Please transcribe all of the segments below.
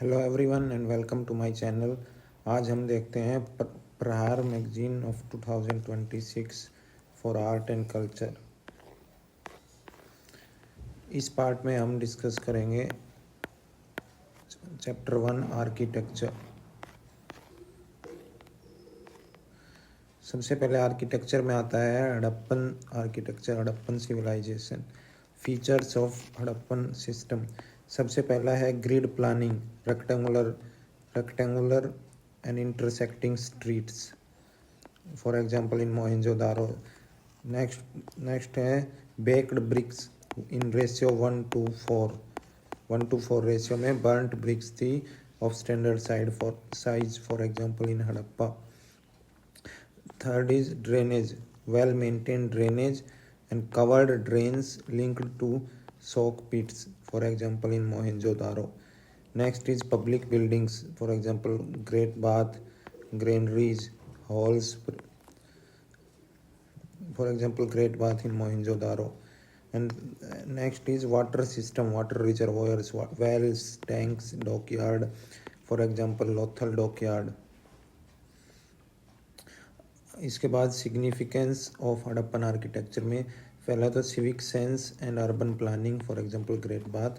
Hello everyone and welcome to my channel. आज हम देखते हैं Prahaar magazine of 2026 for art and culture. इस पार्ट में हम डिस्कस करेंगे चैप्टर 1 आर्किटेक्चर। सबसे पहले आर्किटेक्चर में आता है Harappan architecture, Harappan civilisation. Features of Harappan system. सबसे पहला है grid planning, rectangular and intersecting streets, for example in Mohenjodaro. Next है baked bricks in ratio 1:4 ratio में बर्न्ट ब्रिक्स थी of standard size for example in Harappa. Third is drainage, well maintained drainage and covered drains linked to soak pits, for example in Mohenjo-daro. Next is public buildings, for example Great Bath, granaries, halls, for example Great Bath in Mohenjo-daro. And next is water system, water reservoirs, wells, tanks, dockyard, for example Lothal dockyard. इसके बाद significance of Harappan architecture में पहला तो civic sense and urban planning, for example great bath.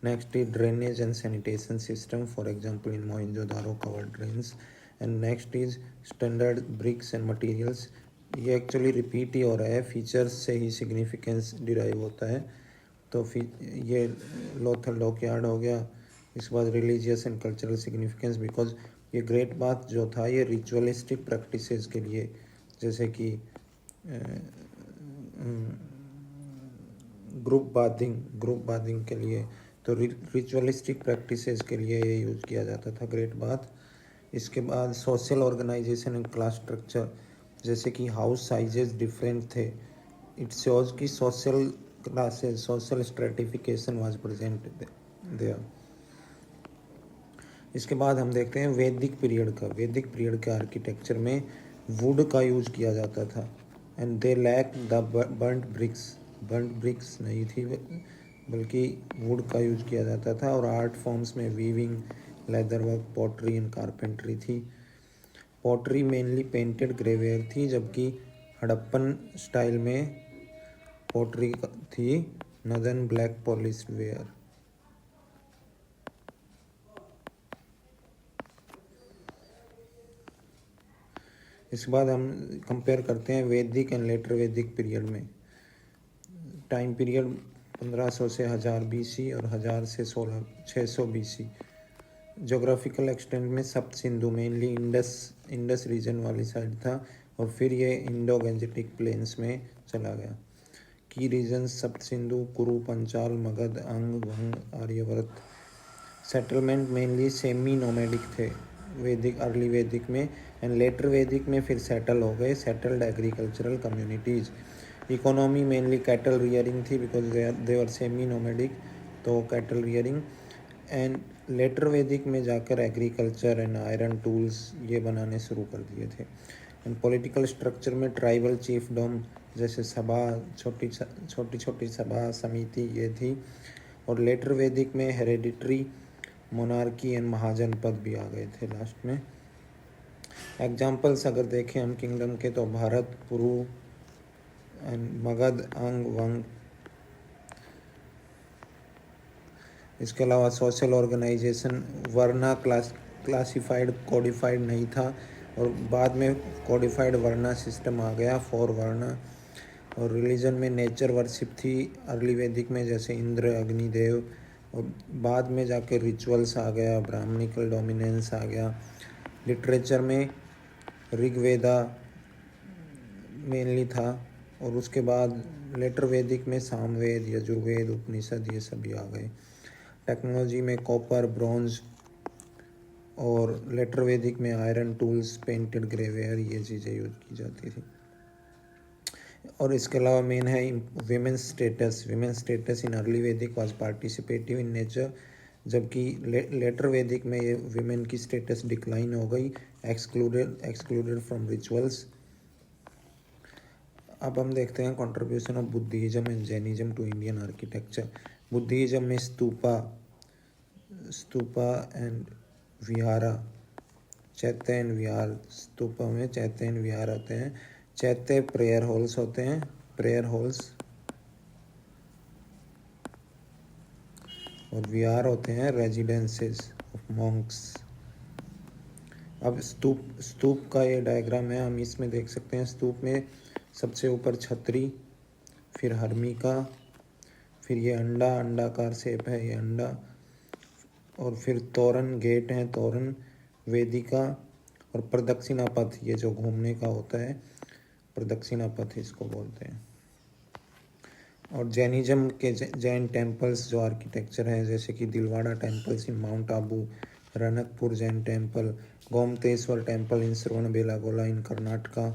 Next is drainage and sanitation system, for example in Mohenjodaro covered drains. And next is standard bricks and materials. ये actually repeat ही हो रहा है, features से ही significance derive होता है। तो ये लोथल डॉकयार्ड हो गया। इसके बाद religious and cultural significance, because ये ग्रेट बाथ जो था ये रिचुअलिस्टिक प्रैक्टिसेस के लिए, जैसे कि ग्रुप बाथिंग के लिए, तो रिचुअलिस्टिक प्रैक्टिसेस के लिए ये यूज़ किया जाता था ग्रेट बाथ। इसके बाद social organisation and class structure, जैसे कि हाउस साइजेस डिफरेंट थे। इट शोज कि social classes, social stratification was present there. इसके बाद हम देखते हैं वैदिक पीरियड के आर्किटेक्चर में वुड का यूज किया जाता था and they lack the burnt bricks नहीं थी, बल्कि वुड का यूज किया जाता था। और आर्ट फॉर्म्स में weaving, leather work, pottery and carpentry थी। पॉटरी मेनली पेंटेड ग्रेवेयर थी, जबकि हड़प्पन स्टाइल में पॉटरी थी नदन ब्लैक पॉलिश्ड वेयर। इसके बाद हम कंपेयर करते हैं वैदिक एंड लेटर वैदिक पीरियड में। टाइम पीरियड 1500 से 1000 BC और 1000 से 600 BC। जोग्राफिकल एक्सटेंट में सप्त सिंधु मेनली इंडस रीजन वाली साइड था, और फिर ये इंडो गंजेटिक प्लेन्स में चला गया। की रीजन सप्त सिंधु, कुरु, Panchal, Magadh, Anga, Vanga, Aryavarta. Settlement mainly semi nomadic थे अर्ली वैदिक में, एंड लेटर वैदिक में फिर सेटल हो गए, settled agricultural communities. Economy mainly cattle rearing थी, because they were semi nomadic, तो cattle rearing. And later Vedic में जाकर एग्रीकल्चर एंड आयरन टूल्स ये बनाने शुरू कर दिए थे। एंड पॉलिटिकल स्ट्रक्चर में ट्राइबल चीफडम, जैसे सभा, छोटी सभा समिति ये थी। और लेटर वैदिक में हेरेडिटरी मोनार्की एंड महाजन पद भी आ गए थे लास्ट में। एग्जाम्पल्स अगर देखें हम किंगडम के, तो भारत, पुरु एंड मगध, अंग, वंग। इसके अलावा सोशल ऑर्गेनाइजेशन, वर्ना क्लासिफाइड कोडिफाइड नहीं था, और बाद में कोडिफाइड वर्ना सिस्टम आ गया, 4 वर्ना। और रिलीजन में नेचर वर्शिप थी अर्ली वैदिक में, जैसे इंद्र, अग्निदेव। और बाद में जाके रिचुअल्स आ गया, ब्राह्मणिकल डोमिनेंस आ गया। लिटरेचर में ऋग्वेदा मेनली था, और उसके बाद लेटर वैदिक में सामवेद, यजुर्वेद, उपनिषद ये सभी आ गए। टेक्नोलॉजी में कॉपर, ब्रॉन्ज, और लेटर वैदिक में आयरन टूल्स, पेंटेड ग्रेवेयर ये चीज़ें यूज की जाती थी। और इसके अलावा मेन है विमेंस स्टेटस इन अर्ली वैदिक वाज पार्टिसिपेटिव इन नेचर, जबकि लेटर वैदिक में ये विमेन की स्टेटस डिक्लाइन हो गई, एक्सक्लूडेड फ्रॉम रिचुअल्स। अब हम देखते हैं contribution of Buddhism and Jainism to Indian architecture. Buddhism में स्तूपा एंड विहारा, चैत्य एंड विहार। स्तूपा में चैत्य एंड विहार होते हैं। चैत्य प्रेयर हॉल्स होते हैं, प्रेयर हॉल्स, और विहार होते हैं रेजिडेंसेस ऑफ मॉन्क्स। अब स्तूप का ये डायग्राम है, हम इसमें देख सकते हैं। स्तूप में सबसे ऊपर छतरी, फिर हर्मिका, फिर ये अंडाकार शेप है, ये अंडा, और फिर तोरण, गेट है, तोरण, वेदिका, और प्रदक्षिणा पथ, ये जो घूमने का होता है, प्रदक्षिणा पथ इसको बोलते हैं। और जैनिज्म के जैन टेम्पल्स जो आर्किटेक्चर है, जैसे कि Dilwara temples in Mount Abu, Ranakpur Jain temple, Gomateshwar temple in Shravanabelagola in Karnataka.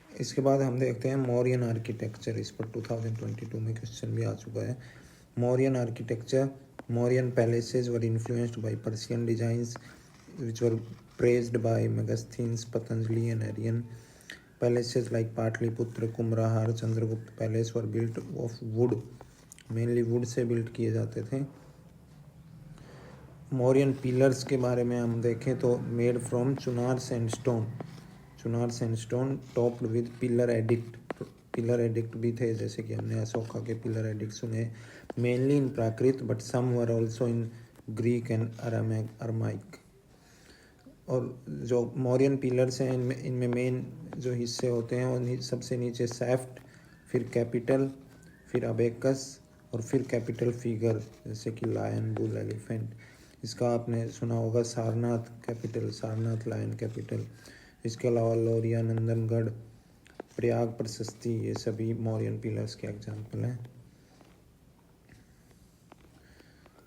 इसके बाद हम देखते हैं मौर्यन आर्किटेक्चर। इस पर 2022 में क्वेश्चन भी आ चुका है। Mauryan architecture, Mauryan palaces were influenced by Persian designs which were praised by Megasthenes, Patanjali and Aryan. Palaces like Patliputra, Kumrahar, Chandragupta Palace were built of wood, mainly wood से built किए जाते थे। मौर्यन पिलर्स के बारे में हम देखें तो made from Chunar sandstone, Chunar sandstone topped with pillar edict. Pillar edict भी थे, जैसे कि हमने अशोका के पिलर एडिक्ट सुने। Mainly in Prakrit but some were also in Greek and Aramaic. और जो मौर्यन पिलर्स हैं, इनमें मेन जो हिस्से होते हैं, और सबसे नीचे सैफ्ट, फिर कैपिटल, फिर अबेकस, और फिर कैपिटल फिगर, जैसे कि लायन, बुल, एलिफेंट। इसका आपने सुना होगा, Sarnath capital, Sarnath lion capital. इसके अलावा लौरिया, नंदनगढ़, प्रयाग प्रशस्ति, ये सभी मौर्यन पिलर्स के एग्जाम्पल हैं।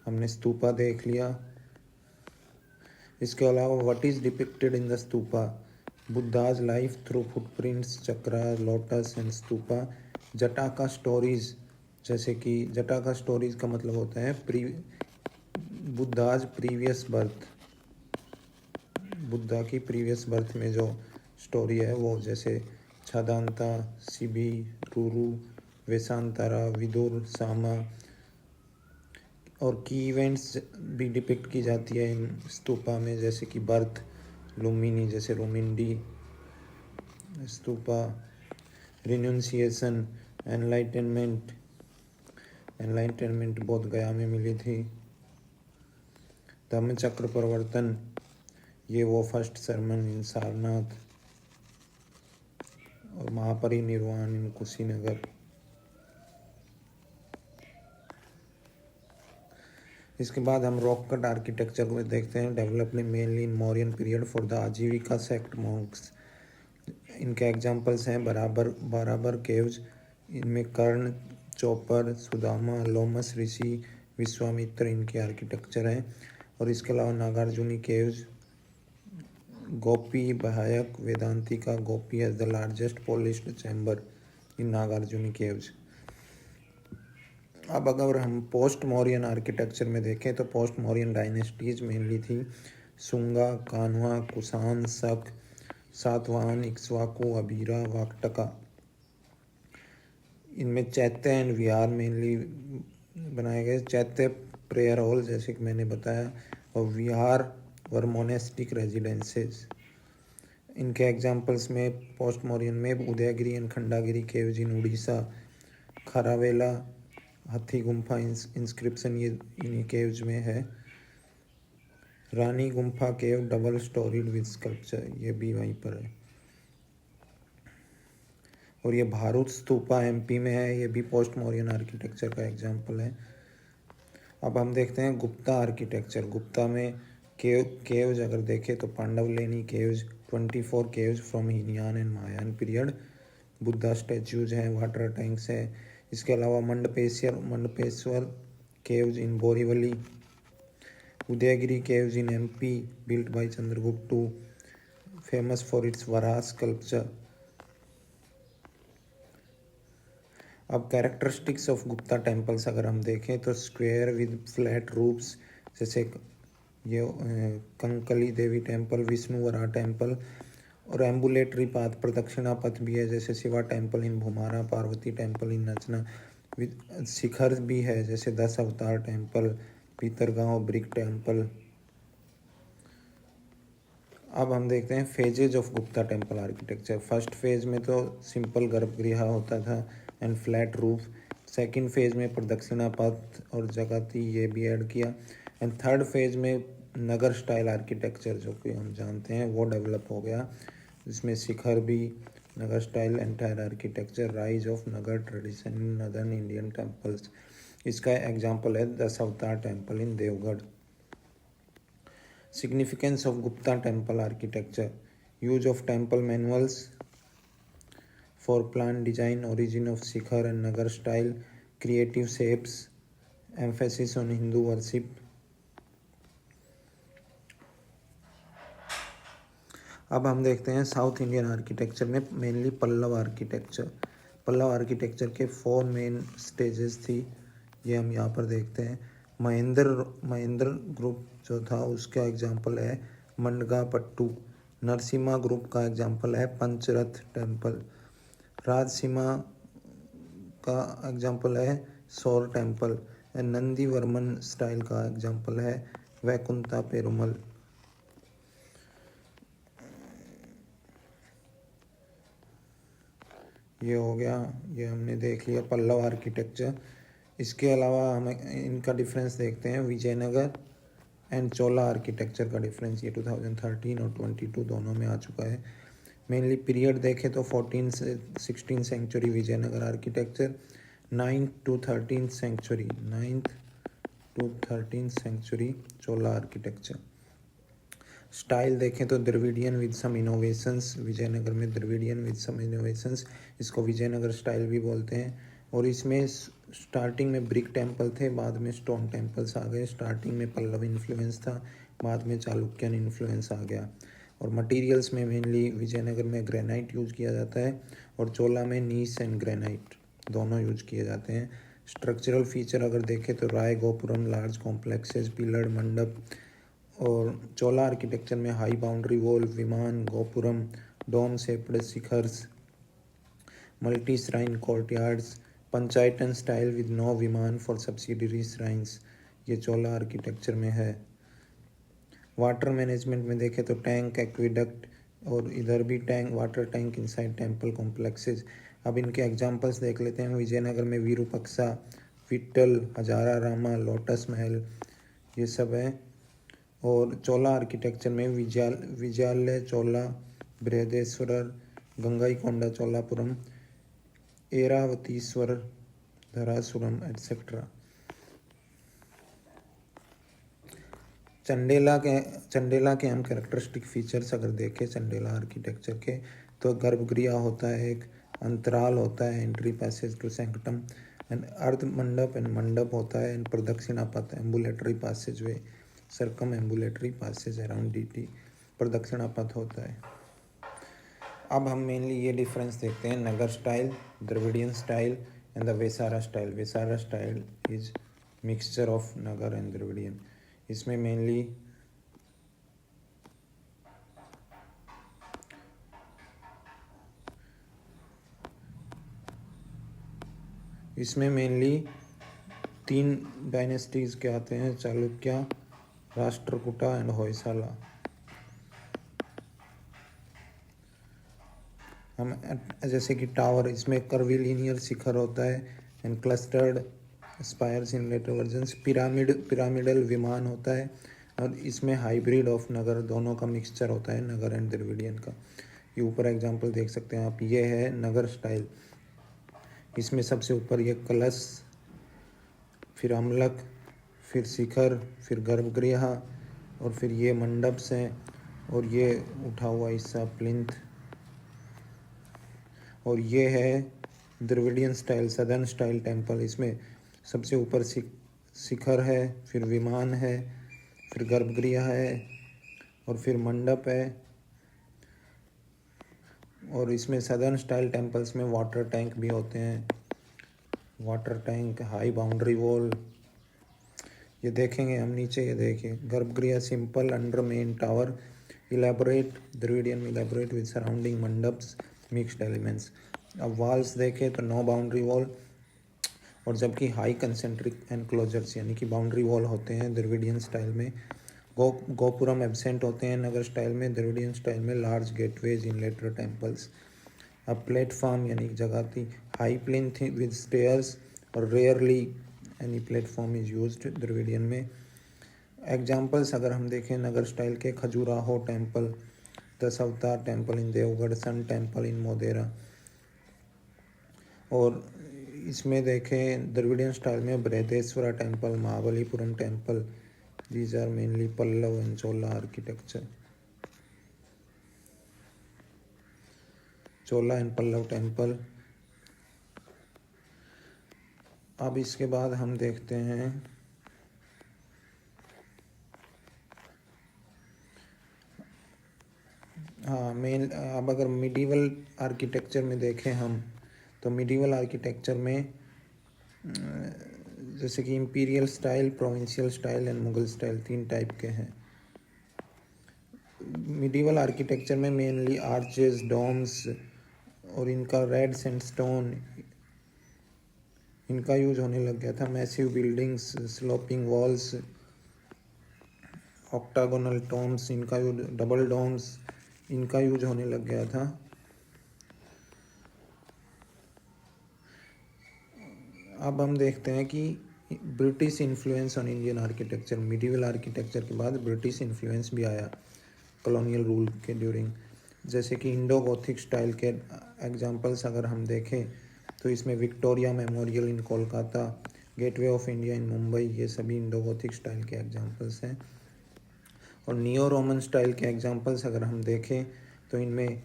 हमने स्तूपा देख लिया। इसके अलावा what is depicted in the stupa, Buddha's life through footprints, chakra, lotus and stupa. Jataka stories, जैसे कि जटाका स्टोरीज का मतलब होता है बुद्धाज प्रीवियस बर्थ, बुद्धा की प्रीवियस बर्थ में जो स्टोरी है वो, जैसे छादांता, सिबी, रूरू, वेशांतारा, विदुर, सामा। और की इवेंट्स भी डिपिक्ट की जाती है इन स्तूपा में, जैसे कि बर्थ, लुम्बिनी, जैसे रोमिंडी स्तूपा, रिन्यूंसिएशन, एनलाइटनमेंट, एनलाइटनमेंट बोध गया में मिली थी। धम्मचक्र प्रवर्तन, ये वो फर्स्ट सरमन इन सारनाथ। और महापरिनिर्वाण इन कुशीनगर। इसके बाद हम रॉक कट आर्किटेक्चर को देखते हैं, developed mainly in Mauryan period for the Ajivika sect monks. इनके एग्जांपल्स हैं बराबर केव्स, इनमें कर्ण, चौपर, सुदामा, लोमस ऋषि, विश्वामित्र, इनके आर्किटेक्चर हैं। और इसके अलावा Nagarjuni caves, Gopi Bahayak, Vedantika, Gopi as the largest polished chamber in Nagarjuni caves. अब अगर हम पोस्ट मौर्यन आर्किटेक्चर में देखें तो पोस्ट मौर्यन डायनेस्टीज मेनली थी सुंगा, कान्हा, कुषाण, शक, सातवाहन, इक्ष्वाकु, अबीरा, वाकटका। इनमें चैत्य एंड विहार मेनली बनाए गए। चैत्य प्रेयर हॉल, जैसे कि मैंने बताया, और विहार वर मोनेस्टिक रेजिडेंसेस। इनके एग्जाम्पल्स में पोस्ट मौर्यन में Udayagiri and Khandagiri caves in Orissa, Kharavela, Hathi Gumpha inscription ये इन्हीं केव्स में है। Rani Gumpha cave double storeyed with sculpture, ये भी वहीं पर है। और ये भारूच स्तूपा एमपी में है, ये भी पोस्ट मौर्यन आर्किटेक्चर का एग्जाम्पल है। अब हम देखते हैं गुप्ता आर्किटेक्चर। गुप्ता में केव्स अगर देखें तो Pandavleni caves, 24 caves from Hinayana and Mahayana period, Buddha statues हैं, वाटर टैंक्स है। इसके अलावा Mandapeshwar caves in Borivali, Udayagiri caves in MP built by Chandragupta II, famous for its Varaha sculpture. अब कैरेक्टरिस्टिक्स ऑफ गुप्ता टेम्पल्स अगर हम देखें तो स्क्वायर विद फ्लैट रूफ्स, जैसे ये कंकली देवी टेम्पल, विष्णुवरा टेम्पल, और एम्बुलेटरी पाथ, प्रदक्षिणा पथ भी है, जैसे Shiva temple in Bhumara, Parvati temple in Nachna, shikhara भी है, जैसे 10 अवतार टेम्पल, पीतरगांव ब्रिक टेम्पल। अब हम देखते हैं phases of Gupta temple architecture. First phase में तो सिंपल गर्भगृह होता था and flat roof. Second phase में प्रदक्षिणा पथ और जगती ये भी ऐड किया। एंड थर्ड फेज में नगर स्टाइल आर्किटेक्चर, जो कि हम जानते हैं, वो डेवलप हो गया, जिसमें शिखर भी, Nagara style entire architecture, rise of Nagara tradition in northern Indian temples. इसका एग्जाम्पल है 10 avatar temple in Deogarh. Significance of Gupta temple architecture: use of temple manuals for plan design, origin of Sikhar and Nagar style, creative shapes, emphasis on Hindu worship. अब हम देखते हैं South Indian architecture में mainly Pallava architecture. Pallava architecture के 4 main stages थी, ये हम यहाँ पर देखते हैं। महेंद्र ग्रुप जो था उसका एग्जाम्पल है मंडगापट्टू। नरसिम्हा ग्रुप का एग्जाम्पल है पंचरथ टेम्पल। राजसीमा का एग्जाम्पल है सौर टेम्पल। नंदी वर्मन स्टाइल का एग्जाम्पल है वैकुंठा पेरुमल। ये हो गया, ये हमने देख लिया पल्लव आर्किटेक्चर। इसके अलावा हम इनका डिफरेंस देखते हैं, विजयनगर एंड चोला आर्किटेक्चर का डिफरेंस। ये 2013 और 22 दोनों में आ चुका है। मेनली पीरियड देखें तो 14 से 16 century Vijayanagara architecture, 9th to 13th century Chola architecture. Style देखें तो Dravidian with some innovations, Vijayanagara में द्रविडियन विद सम इनोवेशंस, इसको विजयनगर स्टाइल भी बोलते हैं। और इसमें स्टार्टिंग में ब्रिक टेम्पल थे, बाद में स्टोन टेम्पल्स आ गए। स्टार्टिंग में पल्लव इन्फ्लुएंस था, बाद में चालुक्यन इन्फ्लुएंस आ गया। और मटेरियल्स में मेनली विजयनगर में ग्रेनाइट यूज किया जाता है और चोला में नीस एंड ग्रेनाइट दोनों यूज किए जाते हैं। स्ट्रक्चरल फीचर अगर देखें तो Raya gopuram, large complexes, pillar, mandapa. और चोला आर्किटेक्चर में high boundary wall, vimana, gopuram, dome shaped shikhars, multi shrine courtyards, panchayatana style with no vimana for subsidiary shrines, ये चोला आर्किटेक्चर में है। वाटर मैनेजमेंट में देखें तो टैंक, एक्विडक्ट, और इधर भी tank, water tank inside temple complexes. अब इनके एग्जांपल्स देख लेते हैं। विजयनगर में विरूपक्षा, विट्ठल, हजारा रामा, लोटस महल, ये सब है। और चोला आर्किटेक्चर में विजयालय चोला, बृहदेश्वरर, गंगाईकोंडा चोलापुरम, एरावतीश्वर, धरासुरम एटसेट्रा। चंडेला के हम कैरेक्टरिस्टिक फीचर्स अगर देखें चंडेला आर्किटेक्चर के, तो गर्भगृह होता है, एक अंतराल होता है, entry passage to sanctum, and ardha mandapa and mandapa होता है, and pradakshina patha, ambulatory passage way, circumambulatory passage around deity, pradakshina patha होता है। अब हम मेनली ये डिफरेंस देखते हैं, Nagar style, Dravidian style and the Vesara style. Vesara style is mixture of Nagar and Dravidian. इसमें मेनली 3 डायनेस्टीज के आते हैं, चालुक्य, राष्ट्रकूटा एंड होयसाला। हम जैसे कि टावर, इसमें कर्विलिनियर शिखर होता है and clustered spires in later versions. Pyramidal vimana होता है, और इसमें हाइब्रिड ऑफ नगर, दोनों का मिक्सचर होता है, नगर एंड द्रविडियन का। ये ऊपर एग्जांपल देख सकते हैं आप, ये है नगर स्टाइल। इसमें सबसे ऊपर ये कलश, फिर अमलक, फिर शिखर, फिर गर्भगृह, और फिर ये मंडप हैं, और ये उठा हुआ हिस्सा प्लिंथ। और ये है Dravidian style, southern style temple. इसमें सबसे ऊपर शिखर है, फिर विमान है, फिर गर्भगृह है, और फिर मंडप है। और इसमें सदर्न स्टाइल टेम्पल्स में वाटर टैंक भी होते हैं, water tank, high boundary wall. ये देखेंगे हम नीचे, ये देखिए, गर्भगृह simple under main tower, elaborate, Dravidian elaborate with surrounding mandaps, mixed elements. अब वॉल्स देखें तो नो बाउंड्री वॉल, और जबकि हाई कंसेंट्रिक एनक्लोजर्स यानी कि बाउंड्री वॉल होते हैं द्रविडियन स्टाइल में। गोपुरम एब्सेंट होते हैं नगर स्टाइल में। द्रविडियन स्टाइल में large gateways in later temples. अब प्लेटफॉर्म यानी जगह थी, हाई प्लिंथ विद स्टेयर्स और rarely any platform is used Dravidian में। एग्जाम्पल्स अगर हम देखें नगर स्टाइल के, Khajuraho temple, Dashavatara temple in Deogarh, sun temple in Modhera. और इसमें देखें द्रविडियन स्टाइल में Brihadeshwara temple, Mahabalipuram temple, these are mainly Pallava and Chola architecture, Chola and Pallava temple. अब इसके बाद हम देखते हैं मेन। अब अगर मिडीवल आर्किटेक्चर में देखें हम, तो मिडीवल आर्किटेक्चर में जैसे कि imperial style, provincial style and Mughal style, 3 type के हैं। मिडीवल आर्किटेक्चर में मेनली आर्चेस, डोम्स और इनका रेड सैंडस्टोन इनका यूज होने लग गया था। Massive buildings, sloping walls, octagonal Tom's इनका यूज, डबल डोम्स इनका यूज होने लग गया था। अब हम देखते हैं कि British influence on Indian architecture. Medieval architecture के बाद ब्रिटिश इन्फ्लुएंस भी आया कॉलोनियल रूल के ड्यूरिंग। जैसे कि इंडो गोथिक स्टाइल के एग्जांपल्स अगर हम देखें तो इसमें Victoria memorial in Kolkata, gateway of India in Mumbai, ये सभी इंडो गोथिक स्टाइल के एग्जांपल्स हैं। और नियो रोमन स्टाइल के एग्जांपल्स अगर हम देखें तो इनमें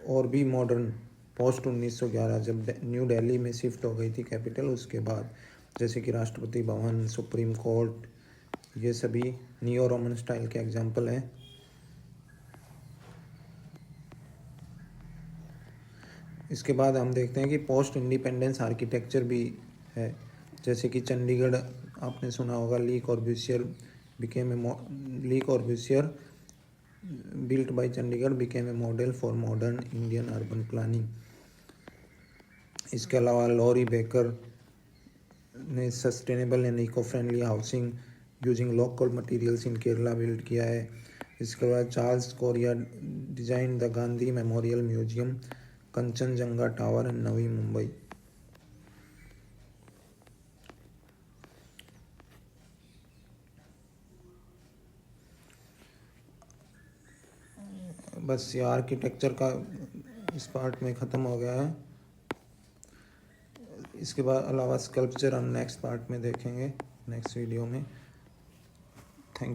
और भी मॉडर्न पोस्ट 1911 जब न्यू दिल्ली में शिफ्ट हो गई थी कैपिटल, उसके बाद जैसे कि राष्ट्रपति भवन, सुप्रीम कोर्ट, ये सभी नियो रोमन स्टाइल के एग्जांपल हैं। इसके बाद हम देखते हैं कि पोस्ट इंडिपेंडेंस आर्किटेक्चर भी है। जैसे कि चंडीगढ़ आपने सुना होगा, ली कॉर्ब्यूसियर built by Chandigarh became a model for modern Indian urban planning। इसके अलावा लॉरी बेकर ने sustainable and eco friendly housing using local materials in Kerala build किया है। इसके बाद Charles Correa design the Gandhi memorial museum, Kanchenjunga tower in Navi Mumbai. बस ये आर्किटेक्चर का इस पार्ट में ख़त्म हो गया है। इसके बाद अलावा स्कल्पचर हम नेक्स्ट पार्ट में देखेंगे, नेक्स्ट वीडियो में।